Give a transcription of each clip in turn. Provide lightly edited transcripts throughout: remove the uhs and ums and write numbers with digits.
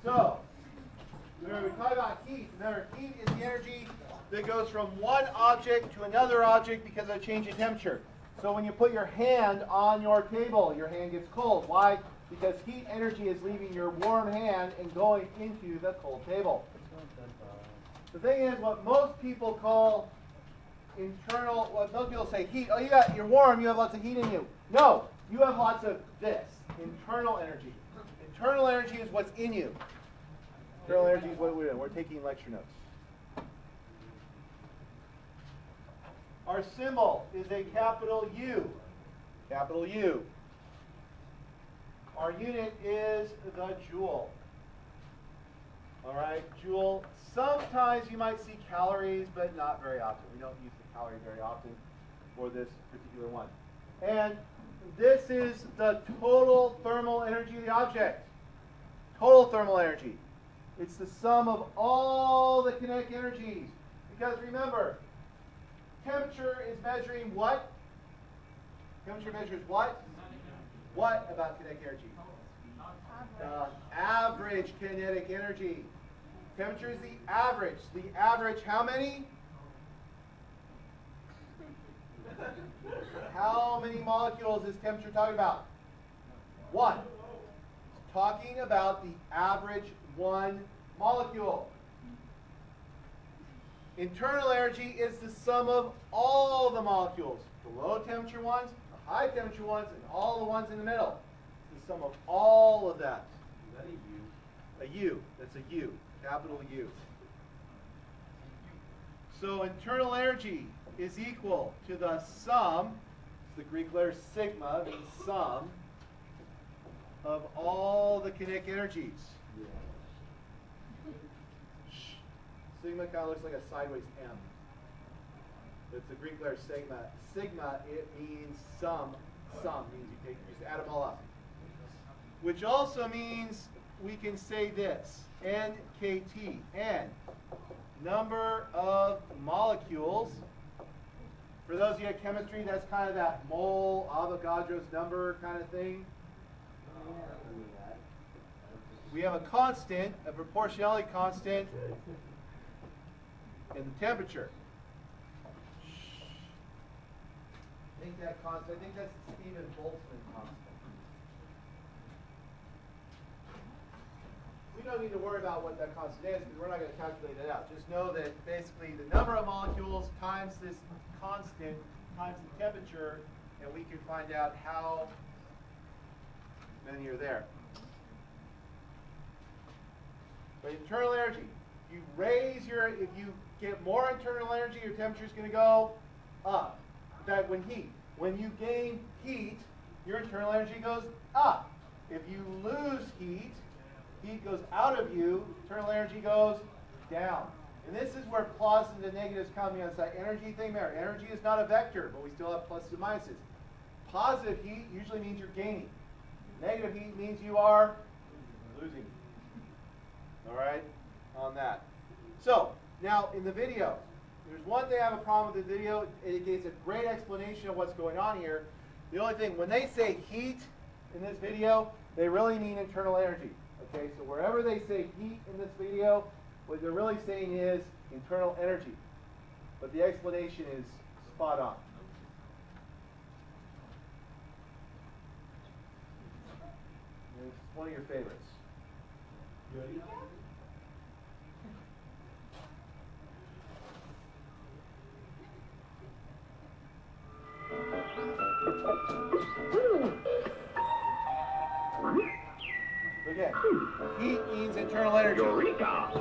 So, when we talk about heat, remember, heat is the energy that goes from one object to another object because of a change in temperature. So when you put your hand on your table, your hand gets cold. Why? Because heat energy is leaving your warm hand and going into the cold table. The thing is, what most people call internal, what most people say heat, oh, you're warm, you have lots of heat in you. No, you have lots of this, internal energy. Internal energy is what's in you. Internal energy is what we're doing. We're taking lecture notes. Our symbol is a capital U. Capital U. Our unit is the joule. All right, joule. Sometimes you might see calories, but not very often. We don't use the calorie very often for this particular one. And this is the total thermal energy of the object. Total thermal energy. It's the sum of all the kinetic energies. Because remember, temperature is measuring what? Temperature measures what? What about kinetic energy? Average kinetic energy. Temperature is the average. The average, how many? How many molecules is temperature talking about? One. It's talking about the average one molecule. Internal energy is the sum of all the molecules. The low temperature ones, the high temperature ones, and all the ones in the middle. It's the sum of all of that. Is that a U? A U. That's a U. Capital U. So internal energy is equal to the sum, the Greek letter sigma means sum, of all the kinetic energies. Yeah. Sigma kind of looks like a sideways M. It's the Greek letter sigma. Sigma, it means sum. Sum means you just add them all up. Which also means we can say this. NKT. N. Number of molecules. For those of you at chemistry, that's kind of that mole, Avogadro's number kind of thing. We have a constant, a proportionality constant, in the temperature. I think that constant, I think that's the Stephen Boltzmann constant. We don't need to worry about what that constant is because we're not going to calculate it out. Just know that basically the number of molecules times this constant times the temperature, and we can find out how many are there. But internal energy, if you get more internal energy, your temperature is going to go up. In fact, when you gain heat, your internal energy goes up. If you lose heat, heat goes out of you, internal energy goes down. And this is where pluses and negatives come in. It's that energy thing there. Energy is not a vector, but we still have pluses and minuses. Positive heat usually means you're gaining. Negative heat means you are losing. All right, on that. So, now in the video, there's one thing I have a problem with the video. It gives a great explanation of what's going on here. The only thing, when they say heat in this video, they really mean internal energy. Okay, so wherever they say heat in this video, what they're really saying is internal energy. But the explanation is spot on. It's one of your favorites. You ready? Again, heat means internal energy. Eureka!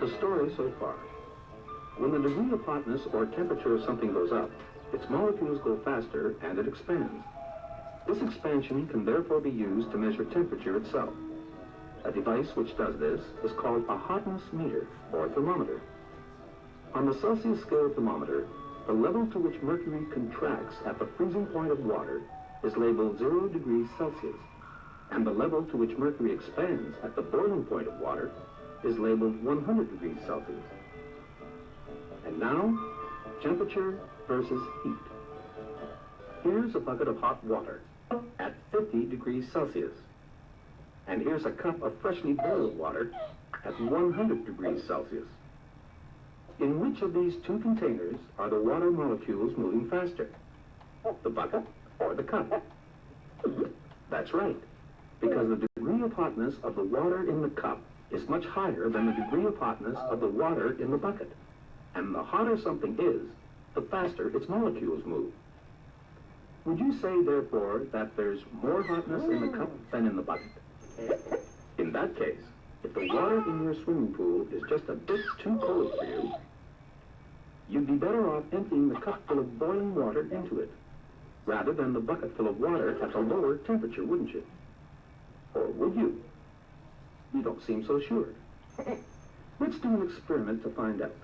The story so far. When the degree of hotness or temperature of something goes up, its molecules go faster and it expands. This expansion can therefore be used to measure temperature itself. A device which does this is called a hotness meter or thermometer. On the Celsius scale thermometer, the level to which mercury contracts at the freezing point of water is labeled 0 degrees Celsius, and the level to which mercury expands at the boiling point of water is labeled 100 degrees Celsius. And now, temperature versus heat. Here's a bucket of hot water at 50 degrees Celsius. And here's a cup of freshly boiled water at 100 degrees Celsius. In which of these two containers are the water molecules moving faster? The bucket or the cup? That's right, because the degree of hotness of the water in the cup is much higher than the degree of hotness of the water in the bucket. And the hotter something is, the faster its molecules move. Would you say, therefore, that there's more hotness in the cup than in the bucket? In that case, if the water in your swimming pool is just a bit too cold for you, you'd be better off emptying the cup full of boiling water into it, rather than the bucket full of water at a lower temperature, wouldn't you? Or would you? You don't seem so sure. Let's do an experiment to find out.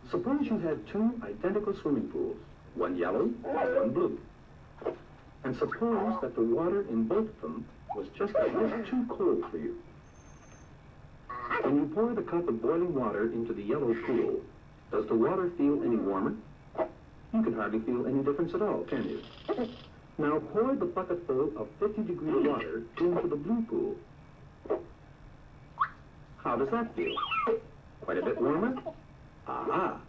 Suppose you had two identical swimming pools, one yellow and one blue. And suppose that the water in both of them was just a bit too cold for you. When you pour the cup of boiling water into the yellow pool, does the water feel any warmer? You can hardly feel any difference at all, can you? Now pour the bucketful of 50-degree water into the blue pool. How does that feel? Quite a bit warmer? Aha!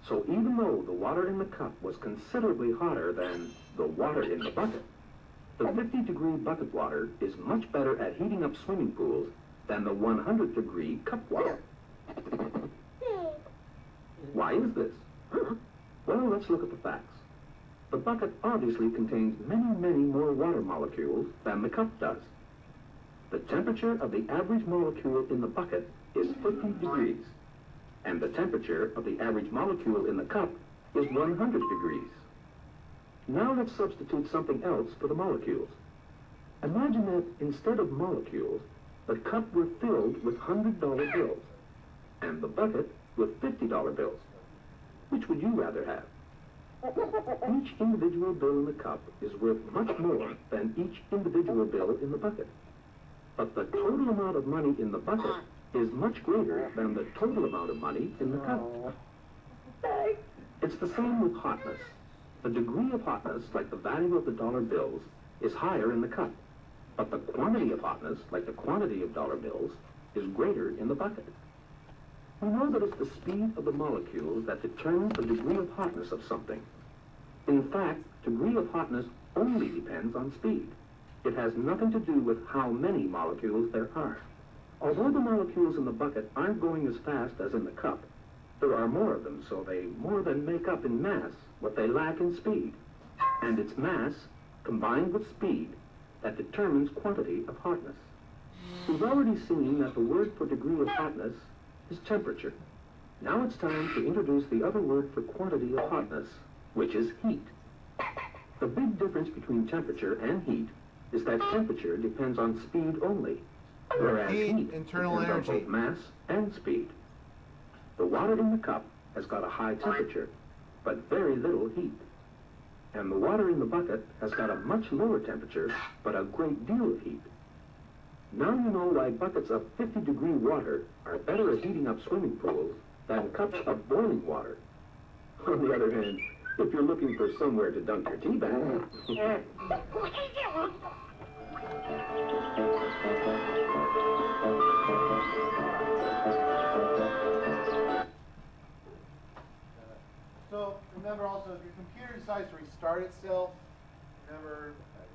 So even though the water in the cup was considerably hotter than the water in the bucket, the 50-degree bucket water is much better at heating up swimming pools than the 100-degree cup water. Why is this? Well, let's look at the facts. The bucket obviously contains many, many more water molecules than the cup does. The temperature of the average molecule in the bucket is 50 degrees, and the temperature of the average molecule in the cup is 100 degrees. Now let's substitute something else for the molecules. Imagine that instead of molecules, the cup were filled with $100 bills, and the bucket with $50 bills. Which would you rather have? Each individual bill in the cup is worth much more than each individual bill in the bucket. But the total amount of money in the bucket is much greater than the total amount of money in the cup. It's the same with hotness. The degree of hotness, like the value of the dollar bills, is higher in the cup. But the quantity of hotness, like the quantity of dollar bills, is greater in the bucket. We know that it's the speed of the molecules that determines the degree of hotness of something. In fact, degree of hotness only depends on speed. It has nothing to do with how many molecules there are. Although the molecules in the bucket aren't going as fast as in the cup, there are more of them, so they more than make up in mass what they lack in speed. And it's mass, combined with speed, that determines quantity of hotness. We've already seen that the word for degree of hotness is temperature. Now it's time to introduce the other word for quantity of hotness, which is heat. The big difference between temperature and heat is that temperature depends on speed only, whereas heat internal depends on energy. both mass and speed. The water in the cup has got a high temperature, but very little heat. And the water in the bucket has got a much lower temperature, but a great deal of heat. Now you know why buckets of 50-degree water are better at heating up swimming pools than cups of boiling water. On the other hand, if you're looking for somewhere to dunk your tea bag... So remember also, if your computer decides to restart itself, remember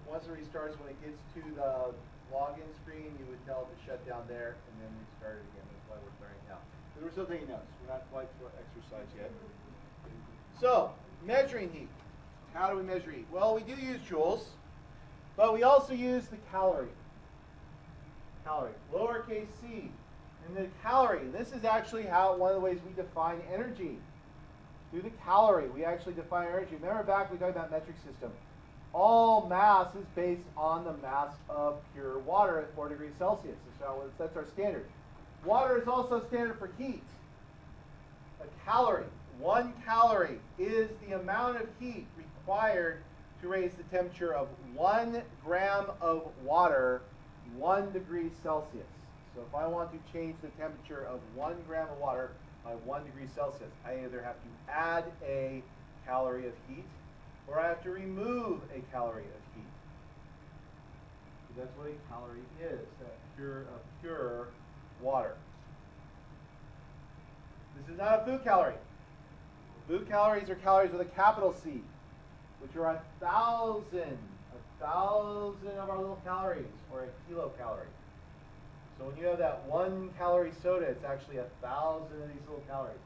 once it restarts, when it gets to the login screen, you would tell it to shut down there and then restart it again. That's why we're starting now. But we're still taking notes. We're not quite for exercise yet. So, measuring heat. How do we measure heat? Well, we do use joules, but we also use the calorie. Calorie, lowercase c. And the calorie, this is actually one of the ways we define energy. Through the calorie, we actually define energy. Remember back we talked about metric system. All mass is based on the mass of pure water at 4 degrees Celsius. So that's our standard. Water is also standard for heat. A calorie, 1 calorie, is the amount of heat required to raise the temperature of 1 gram of water 1 degree Celsius. So if I want to change the temperature of 1 gram of water by 1 degree Celsius, I either have to add a calorie of heat or I have to remove a calorie of heat. That's what a calorie is. Pure water. This is not a food calorie. Food calories are calories with a capital C, which are 1,000 of our little calories, or a kilocalorie. So when you have that 1 calorie soda, it's actually 1,000 of these little calories.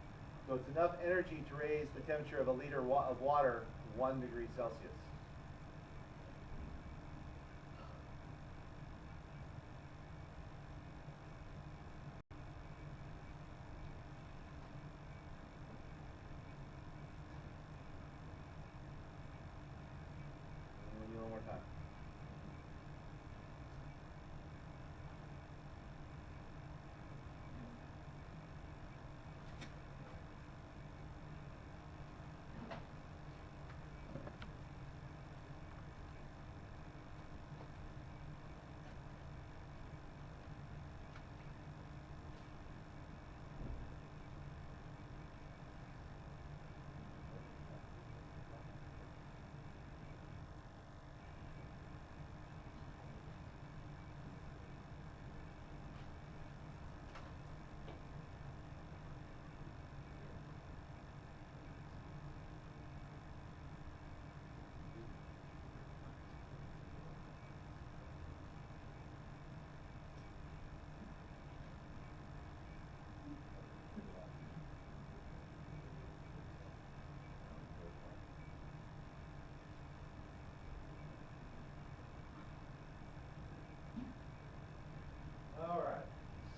So it's enough energy to raise the temperature of a liter of water 1 degree Celsius. One more time.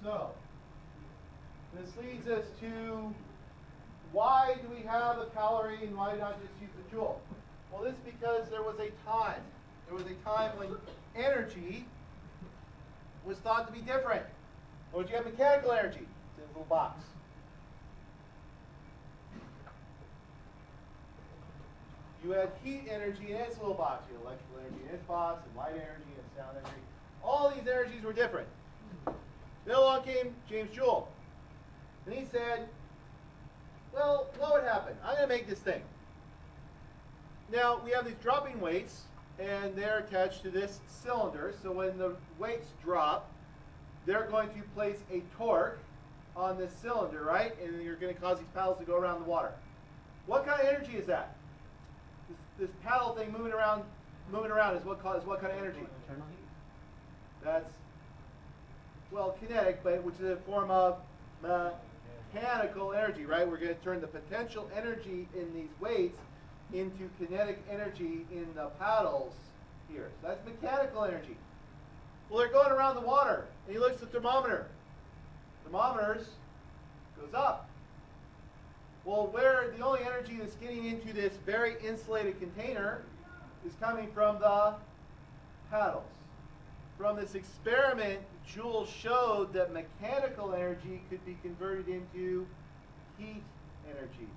So, this leads us to why do we have a calorie and why not just use the joule? Well, this is because there was a time. There was a time when energy was thought to be different. Or you have mechanical energy. It's in a little box. You had heat energy in its little box. You had electrical energy in its box, and light energy and sound energy. All these energies were different. Then along came James Joule. And he said, well, what would happen? I'm going to make this thing. Now, we have these dropping weights, and they're attached to this cylinder. So when the weights drop, they're going to place a torque on this cylinder, right? And you're going to cause these paddles to go around the water. What kind of energy is that? This paddle thing moving around is what kind of energy? Internal heat? That's, well, kinetic, but which is a form of mechanical energy, right? We're going to turn the potential energy in these weights into kinetic energy in the paddles here. So that's mechanical energy. Well, they're going around the water, and he looks at the thermometer. Thermometers goes up. Well, where the only energy that's getting into this very insulated container is coming from the paddles. From this experiment, Joule showed that mechanical energy could be converted into heat energy,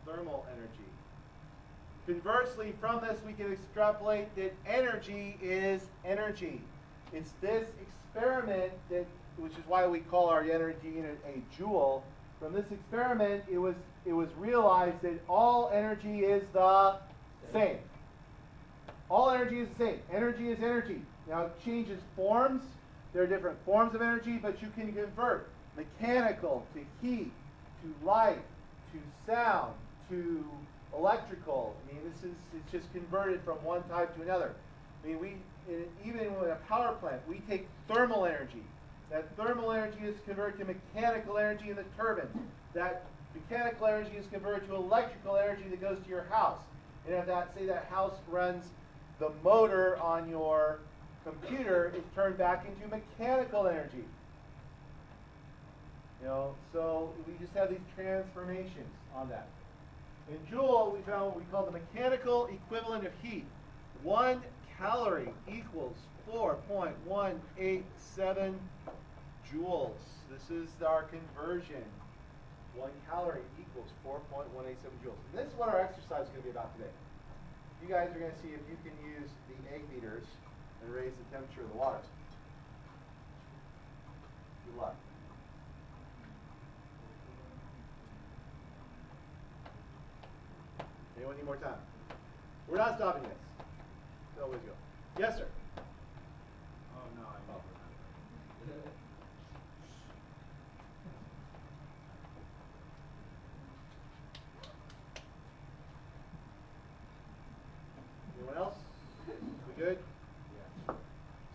thermal energy. Conversely, from this we can extrapolate that energy is energy. It's this experiment that, which is why we call our energy unit a joule. From this experiment, it was realized that all energy is the same. All energy is the same. Energy is energy. Now it changes forms. There are different forms of energy, but you can convert mechanical to heat, to light, to sound, to electrical. I mean, it's just converted from one type to another. I mean, even with a power plant, we take thermal energy. That thermal energy is converted to mechanical energy in the turbine. That mechanical energy is converted to electrical energy that goes to your house. And if say that house runs the motor on your computer, it's turned back into mechanical energy. You know, so we just have these transformations on that. In Joule, we found what we call the mechanical equivalent of heat. 1 calorie equals 4.187 joules. This is our conversion. 1 calorie equals 4.187 joules. And this is what our exercise is going to be about today. You guys are going to see if you can use the egg beaters and raise the temperature of the water. Good luck. Anyone need more time? We're not stopping this. So always go. Yes, sir.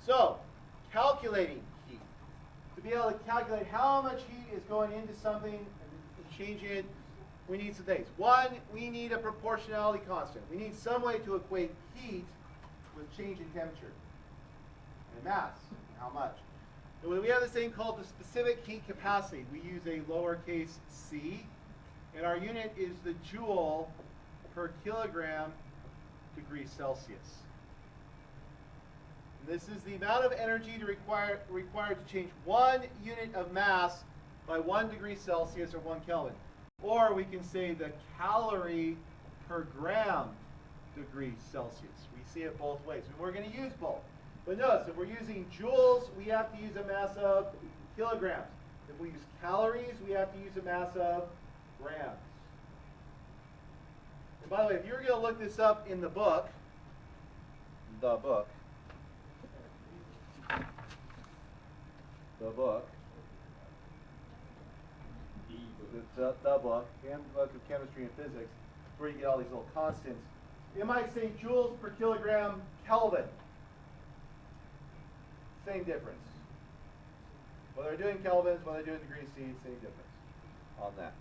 So, calculating heat. To be able to calculate how much heat is going into something and changing it, we need some things. One, we need a proportionality constant. We need some way to equate heat with change in temperature and mass, and how much. And we have this thing called the specific heat capacity. We use a lowercase c, and our unit is the joule per kilogram degree Celsius. And this is the amount of energy required to change 1 unit of mass by 1 degree Celsius or 1 Kelvin. Or we can say the calorie per gram degree Celsius. We see it both ways. And we're going to use both. But notice, if we're using joules, we have to use a mass of kilograms. If we use calories, we have to use a mass of grams. And by the way, if you were going to look this up in the book, the book, Handbook of Chemistry and Physics, where you get all these little constants. It might say joules per kilogram Kelvin. Same difference. Whether they're doing kelvins, whether they're doing degrees C, same difference on that.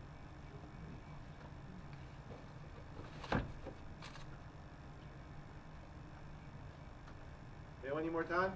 Anyone need more time?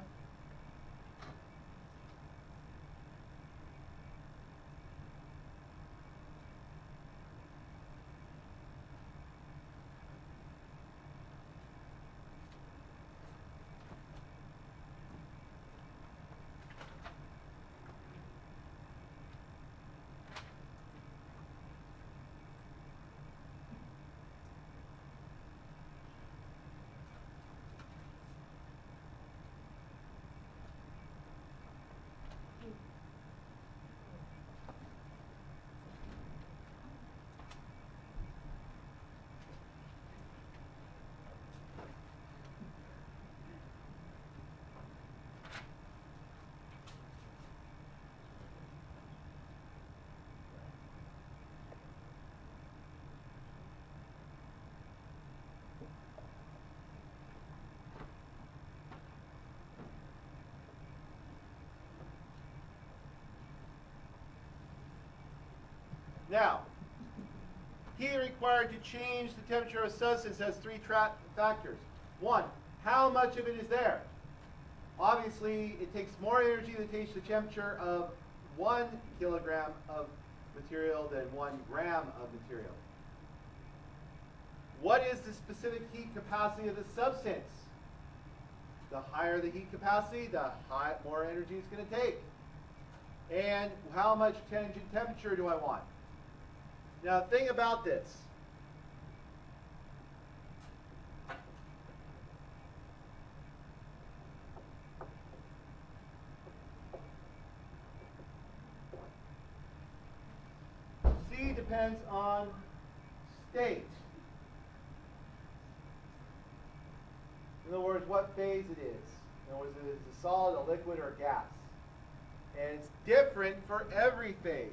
Now, heat required to change the temperature of a substance has 3 factors. 1, how much of it is there? Obviously, it takes more energy to change the temperature of 1 kilogram of material than 1 gram of material. What is the specific heat capacity of the substance? The higher the heat capacity, the more energy it's going to take. And how much change in temperature do I want? Now, think about this. C depends on state. In other words, what phase it is. In other words, is it a solid, a liquid, or a gas? And it's different for every phase.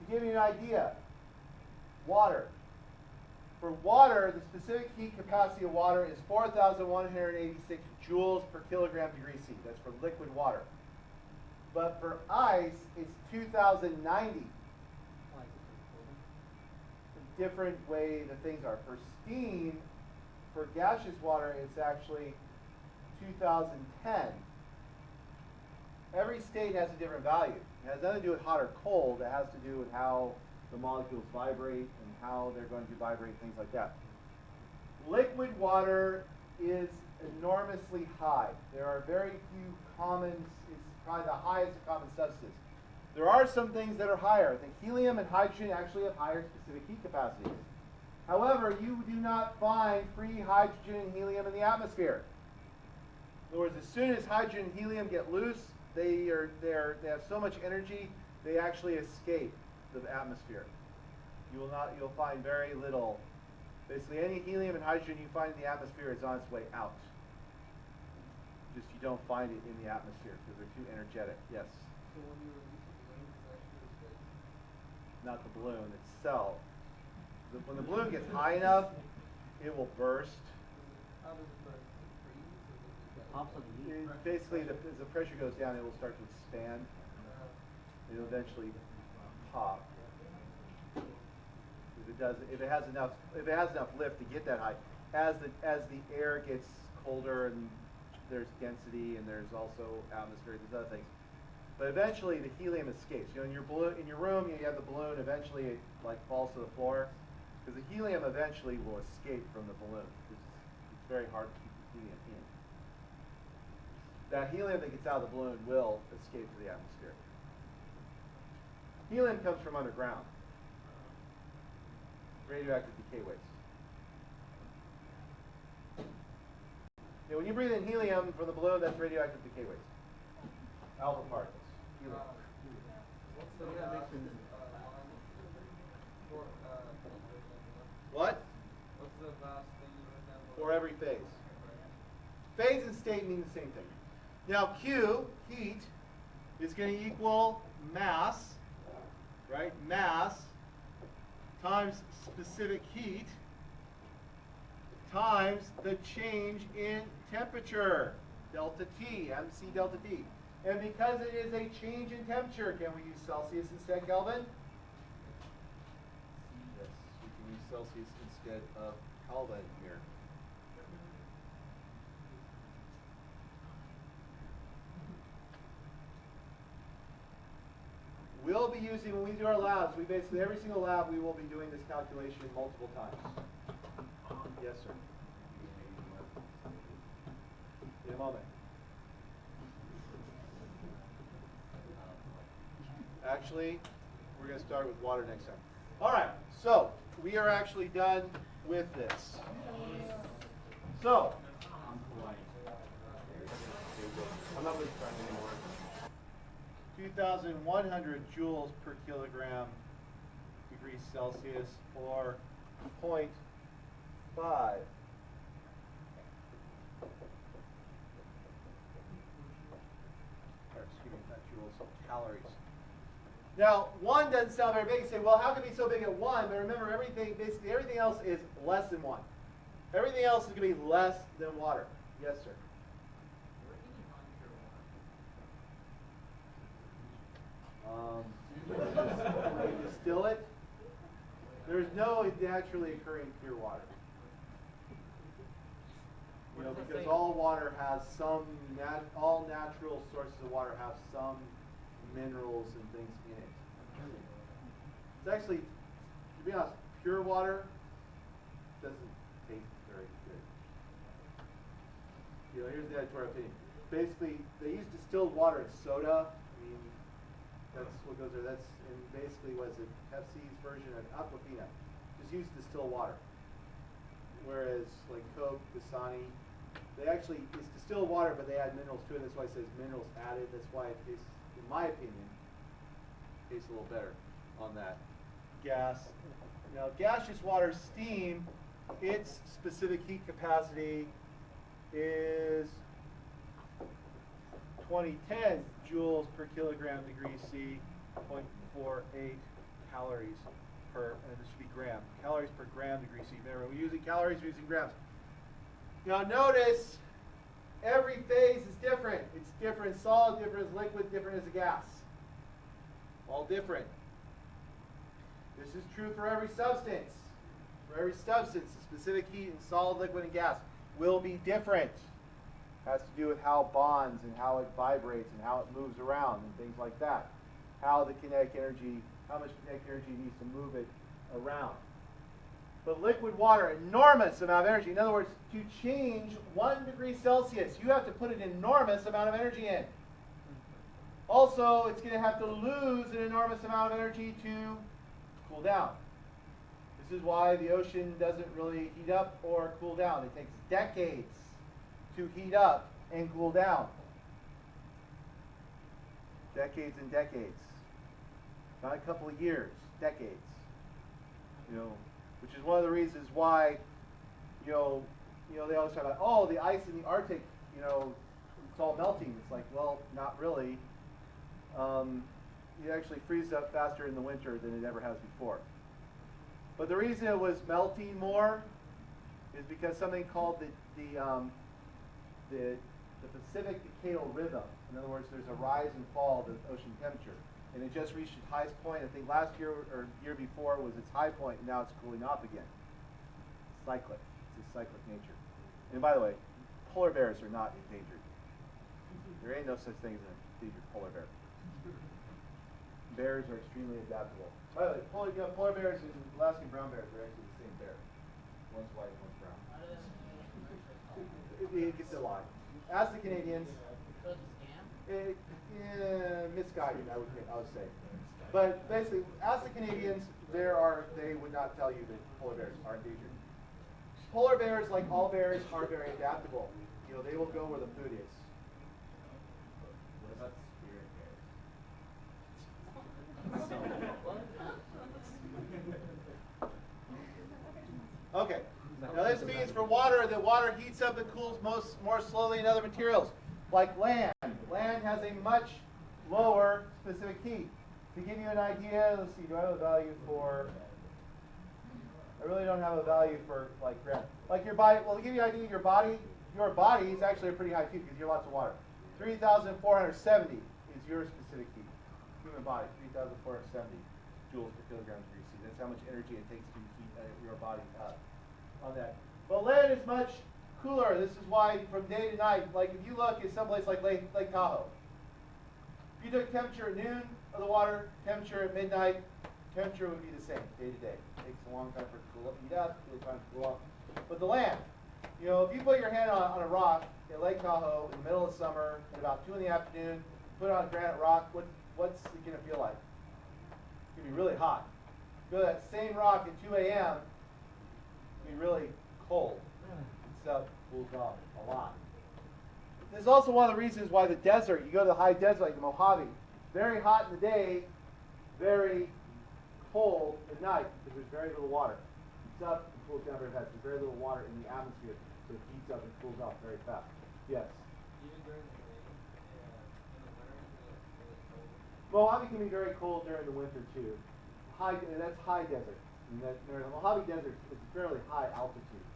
To give you an idea, water. For water, the specific heat capacity of water is 4,186 joules per kilogram degree C. That's for liquid water. But for ice, it's 2,090. A different way the things are. For steam, for gaseous water, it's actually 2010. Every state has a different value. It has nothing to do with hot or cold. It has to do with how the molecules vibrate and how they're going to vibrate, things like that. Liquid water is enormously high. There are very few common, it's probably the highest common substance. There are some things that are higher. I think helium and hydrogen actually have higher specific heat capacities. However, you do not find free hydrogen and helium in the atmosphere. In other words, as soon as hydrogen and helium get loose, they have so much energy, they actually escape the atmosphere. You'll find very little. Basically, any helium and hydrogen you find in the atmosphere is on its way out. Just you don't find it in the atmosphere because they're too energetic. Yes? Not the balloon itself. When the balloon gets high enough, it will burst. Basically, as the pressure goes down, it will start to expand. It will eventually pop. If it has enough lift to get that high. As the air gets colder and there's density and there's also atmosphere, there's other things. But eventually the helium escapes. In your room, you have the balloon. Eventually, it falls to the floor because the helium eventually will escape from the balloon. It's very hard to keep the helium in. That helium that gets out of the balloon will escape to the atmosphere. Helium comes from underground. Radioactive decay waste. When you breathe in helium from the balloon, that's radioactive decay waste. Alpha particles. Helium. What? What's the last thing you wrote down? For every phase. Phase and state mean the same thing. Now Q, heat, is going to equal mass, right? Mass times specific heat times the change in temperature, delta T, MC delta T. And because it is a change in temperature, can we use Celsius instead, Kelvin? Yes, we can use Celsius instead of Kelvin here. We'll be using, when we do our labs, every single lab we will be doing this calculation multiple times. Yes, sir. In a moment. Actually, we're going to start with water next time. All right, so we are actually done with this. So, I'm not really trying anymore. 2,100 joules per kilogram degrees Celsius, or 0.5. Or excuse me, not joules, calories. Now, 1 doesn't sound very big. You say, well, how can it be so big at 1? But remember, basically everything else is less than 1. Everything else is going to be less than water. Yes, sir. When you distill it, there's no naturally occurring pure water. Because all water has all natural sources of water have some minerals and things in it. It's actually, to be honest, pure water doesn't taste very good. Here's the editorial opinion. Basically, they use distilled water in soda. That's what goes there. And basically was it Pepsi's version of Aquafina. Just use distilled water. Whereas like Coke, Dasani, it's distilled water, but they add minerals to it. That's why it says minerals added. That's why it tastes, in my opinion, tastes a little better on that. Gas. Now gaseous water, steam, its specific heat capacity is 2010 joules per kilogram degree C, 0.48 calories per, and this should be gram. Calories per gram degree C. Remember, we're using calories, we're using grams. Now notice, every phase is different. It's different as solid, different as liquid, different as a gas. All different. This is true for every substance. For every substance, the specific heat in solid, liquid, and gas will be different. Has to do with how it bonds and how it vibrates and how it moves around and things like that. How much kinetic energy needs to move it around. But liquid water, enormous amount of energy. In other words, to change 1 degree Celsius, you have to put an enormous amount of energy in. Also, it's going to have to lose an enormous amount of energy to cool down. This is why the ocean doesn't really heat up or cool down. It takes decades to heat up and cool down. Decades and decades. Not a couple of years, decades. Which is one of the reasons why, they always talk about, oh, the ice in the Arctic, it's all melting. It's like, well, not really. it actually freezes up faster in the winter than it ever has before. But the reason it was melting more is because something called the Pacific decadal rhythm. In other words, there's a rise and fall of the ocean temperature. And it just reached its highest point, I think last year or year before was its high point, and now it's cooling off again. Cyclic. It's a cyclic nature. And by the way, polar bears are not endangered. There ain't no such thing as an endangered polar bear. Bears are extremely adaptable. By the way, polar bears and Alaskan brown bears are actually the same bear. One's white, one's brown. It gets a lot. Ask the Canadians. So it's a scam? Misguided, I would say. But basically, ask the Canadians. They would not tell you that polar bears are endangered. Polar bears, like all bears, are very adaptable. They will go where the food is. What about spirit Okay. Now this means for water that water heats up and cools more slowly than other materials, like land. Land has a much lower specific heat. To give you an idea, let's see, do I have a value for? I really don't have a value for like gravity. Like your body. Well, to give you an idea, your body is actually a pretty high heat because you have lots of water. 3,470 is your specific heat. Human body, 3,470 joules per kilogram degree C. That's how much energy it takes to heat your body up on that. But land is much cooler. This is why from day to night, like if you look at someplace like Lake Tahoe, if you took temperature at noon of the water, temperature at midnight, temperature would be the same day to day. It takes a long time for it to cool up, heat up, a little time to cool off. But the land, if you put your hand on a rock at Lake Tahoe in the middle of summer at about 2 in the afternoon, put it on a granite rock, what's it going to feel like? It's going to be really hot. Go to that same rock at 2 a.m., it's going to be really cold. Stuff cools off a lot. This is also one of the reasons why the desert, you go to the high desert like the Mojave, very hot in the day, very cold at night because there's very little water. It heats up and cools down very fast. There's very little water in the atmosphere, so it heats up and cools off very fast. Yes? Even during the day, in the winter, it's really cold. Mojave can be very cold during the winter too. That's high desert. And the Mojave Desert is fairly high altitude.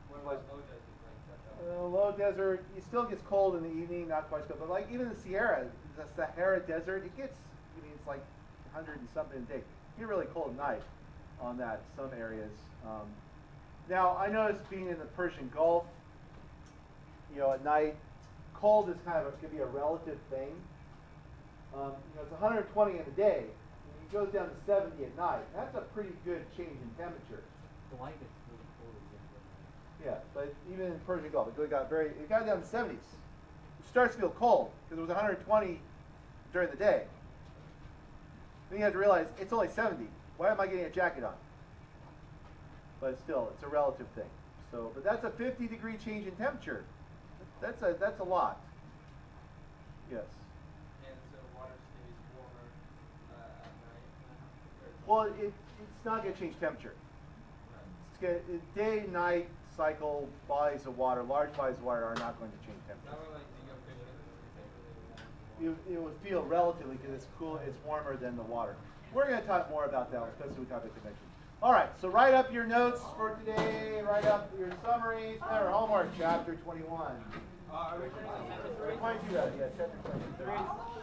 What about low desert, like that? Low desert, it still gets cold in the evening, not quite so cold. But like even the Sahara Desert, it's like 100 and something a day. It get really cold at night on that, some areas. Now, I noticed being in the Persian Gulf, at night, cold is can be a relative thing. It's 120 in the day, and it goes down to 70 at night. That's a pretty good change in temperature. The light gets really cold. Yeah, but even in Persian Gulf, it got down to 70s. It starts to feel cold because it was 120 during the day. Then you have to realize it's only 70. Why am I getting a jacket on? But still, it's a relative thing. So, but that's a 50-degree change in temperature. That's a lot. Yes. And so water stays warmer at night. Well, it's not going to change temperature. Day and night cycle bodies of water, large bodies of water are not going to change temperature. Not like you go fishing and it's really warm. It would feel relatively because it's cool, it's warmer than the water. We're going to talk more about that, especially with topic convection. All right, so write up your notes for today. Write up your summaries. Remember, homework, chapter 21. Are we turning to chapter 3? 22, yeah, chapter 22.